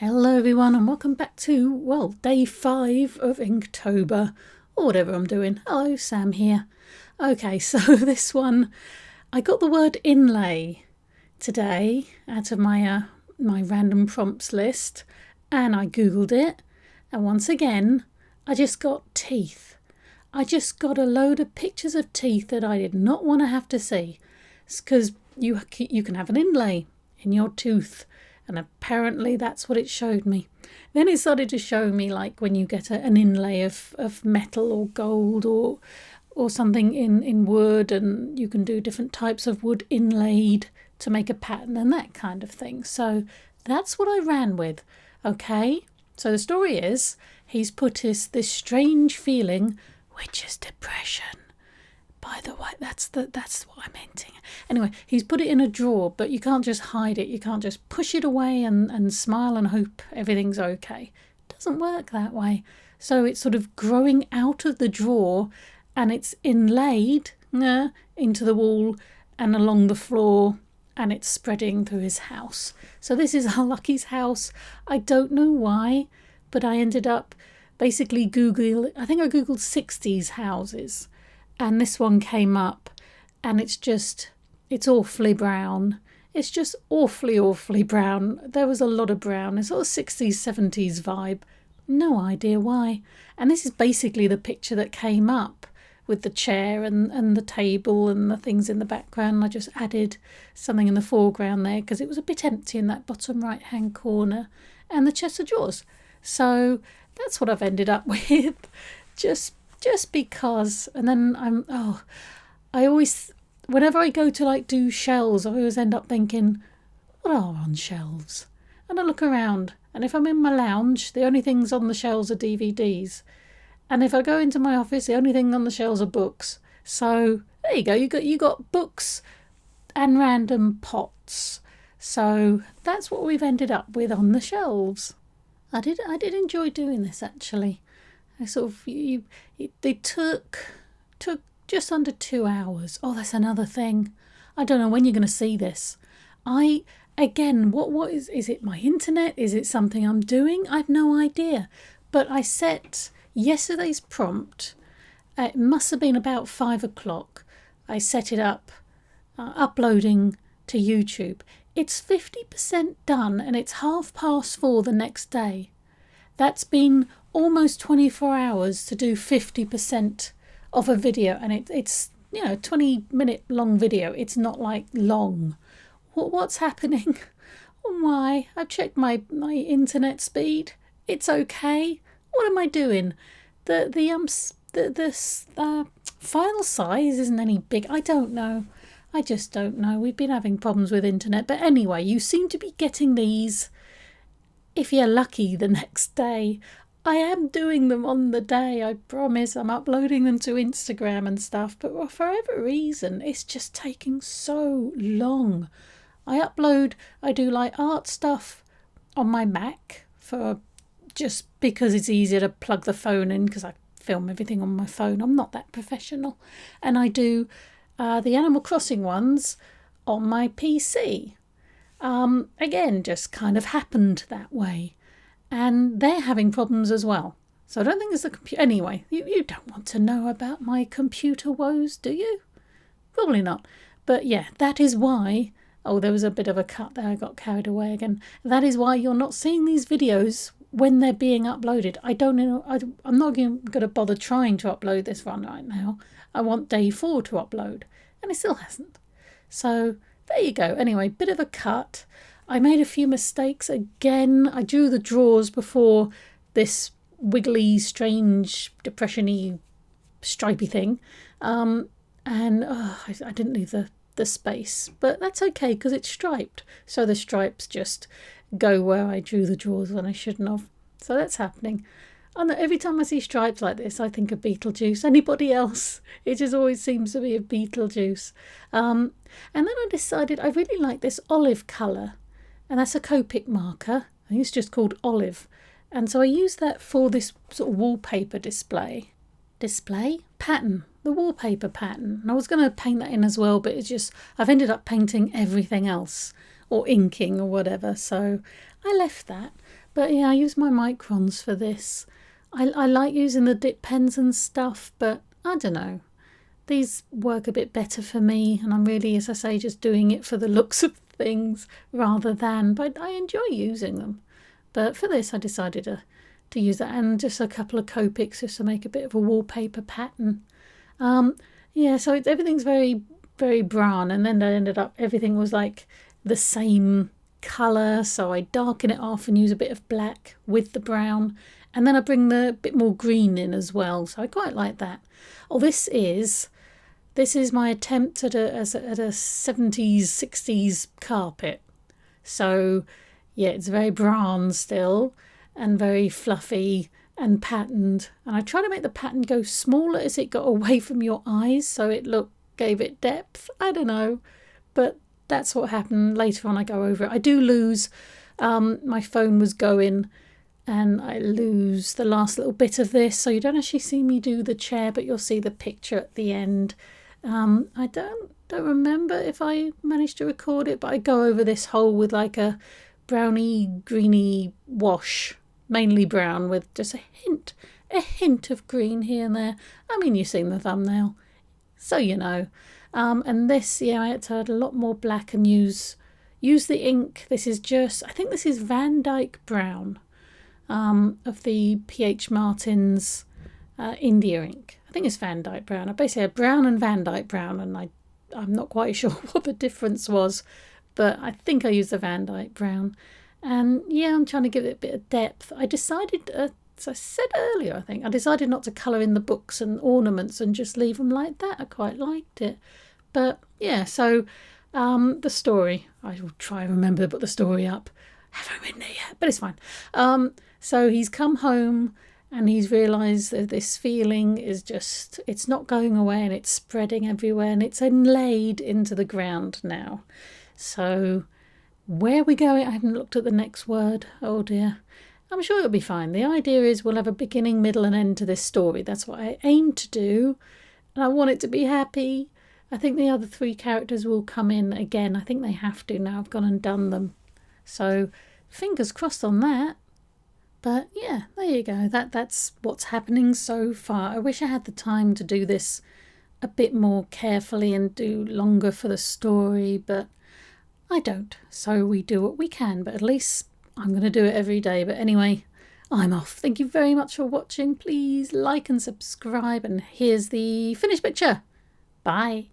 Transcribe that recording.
Hello everyone and welcome back to, well, day 5 of Inktober, or whatever I'm doing. Hello, Sam here. Okay, so this one, I got the word inlay today out of my random prompts list, and I googled it, and once again, I just got teeth. I just got a load of pictures of teeth that I did not want to have to see, because you can have an inlay in your tooth. And apparently that's what it showed me. Then it started to show me like when you get an inlay of metal or gold or something in wood, and you can do different types of wood inlaid to make a pattern and that kind of thing. So that's what I ran with. Okay, so the story is he's put this strange feeling, which is depression. By the way, that's what I'm hinting. Anyway, he's put it in a drawer, but you can't just hide it. You can't just push it away and smile and hope everything's okay. It doesn't work that way. So it's sort of growing out of the drawer, and it's inlaid into the wall and along the floor, and it's spreading through his house. So this is our Lucky's house. I don't know why, but I ended up basically I googled 60s houses. And this one came up, and it's awfully brown. It's just awfully brown. There was a lot of brown. It's sort of 60s, 70s vibe. No idea why. And this is basically the picture that came up with the chair and the table and the things in the background. I just added something in the foreground there because it was a bit empty in that bottom right-hand corner. And the chest of drawers. So that's what I've ended up with. Just because. And then whenever I go to like do shelves, I always end up thinking, what are on shelves? And I look around, and if I'm in my lounge, the only things on the shelves are DVDs. And if I go into my office, the only thing on the shelves are books. So there you go, you got books and random pots. So that's what we've ended up with on the shelves. I did enjoy doing this actually. They took just under 2 hours. Oh, that's another thing. I don't know when you're going to see this. What is it my internet? Is it something I'm doing? I've no idea. But I set yesterday's prompt. It must have been about 5 o'clock. I set it up, uploading to YouTube. It's 50% done, and it's 4:30 the next day. That's been almost 24 hours to do 50% of a video, and it's 20-minute long video. It's not like long. What's happening? Why? I've checked my internet speed. It's okay. What am I doing? The file size isn't any big. I don't know. I just don't know. We've been having problems with internet, but anyway, you seem to be getting these, if you're lucky, the next day. I am doing them on the day, I promise. I'm uploading them to Instagram and stuff, but for whatever reason, it's just taking so long. I do like art stuff on my Mac just because it's easier to plug the phone in, because I film everything on my phone. I'm not that professional. And I do the Animal Crossing ones on my PC. Again, just kind of happened that way. And they're having problems as well. So I don't think it's the computer. Anyway, you don't want to know about my computer woes, do you? Probably not. But yeah, that is why... Oh, there was a bit of a cut there. I got carried away again. That is why you're not seeing these videos when they're being uploaded. I don't know. I'm not going to bother trying to upload this one right now. I want day 4 to upload. And it still hasn't. So there you go. Anyway, bit of a cut. I made a few mistakes again. I drew the drawers before this wiggly, strange, depression-y, stripy thing. I didn't leave the space. But that's okay, because it's striped. So the stripes just go where I drew the drawers when I shouldn't have. So that's happening. And every time I see stripes like this, I think of Beetlejuice. Anybody else? It just always seems to be a Beetlejuice. And then I decided I really like this olive colour. And that's a Copic marker. I think it's just called Olive. And so I used that for this sort of wallpaper display. Pattern. The wallpaper pattern. And I was going to paint that in as well, but it's just, I've ended up painting everything else. Or inking or whatever. So I left that. But yeah, I use my microns for this. I like using the dip pens and stuff, but I don't know. These work a bit better for me, and I'm really, as I say, just doing it for the looks of things rather than, but I enjoy using them. But for this I decided to use that, and just a couple of copics just to make a bit of a wallpaper pattern. Yeah, so everything's very, very brown, and then I ended up, everything was like the same colour, so I darken it off and use a bit of black with the brown, and then I bring the bit more green in as well, so I quite like that. Oh, this is my attempt at a 70s, 60s carpet. So yeah, it's very brown still and very fluffy and patterned. And I try to make the pattern go smaller as it got away from your eyes, so it gave it depth. I don't know, but that's what happened. Later on I go over it. I do lose, my phone was going, and I lose the last little bit of this, so you don't actually see me do the chair, but you'll see the picture at the end. I don't remember if I managed to record it, but I go over this whole with like a browny greeny wash, mainly brown, with just a hint of green here and there. I mean, you've seen the thumbnail, so you know. And this, yeah, I had to add a lot more black and use the ink. This is just, I think this is Van Dyke Brown, of the P.H. Martin's India ink. I think it's Van Dyke Brown. I basically had brown and Van Dyke Brown, and I'm not quite sure what the difference was, but I think I used the Van Dyke Brown. And yeah, I'm trying to give it a bit of depth. I decided, as I said earlier, I decided not to colour in the books and ornaments and just leave them like that. I quite liked it. But yeah, so the story, I will try and remember to put the story up. I haven't written it yet, but it's fine. So he's come home and he's realised that this feeling is just, it's not going away, and it's spreading everywhere, and it's inlaid into the ground now. So where we go, I haven't looked at the next word. Oh dear. I'm sure it'll be fine. The idea is we'll have a beginning, middle and end to this story. That's what I aim to do, and I want it to be happy. I think the other three characters will come in again. I think they have to now. I've gone and done them. So fingers crossed on that. But yeah, there you go. That's what's happening so far. I wish I had the time to do this a bit more carefully and do longer for the story, but I don't. So we do what we can, but at least I'm going to do it every day. But anyway, I'm off. Thank you very much for watching. Please like and subscribe, and here's the finished picture. Bye.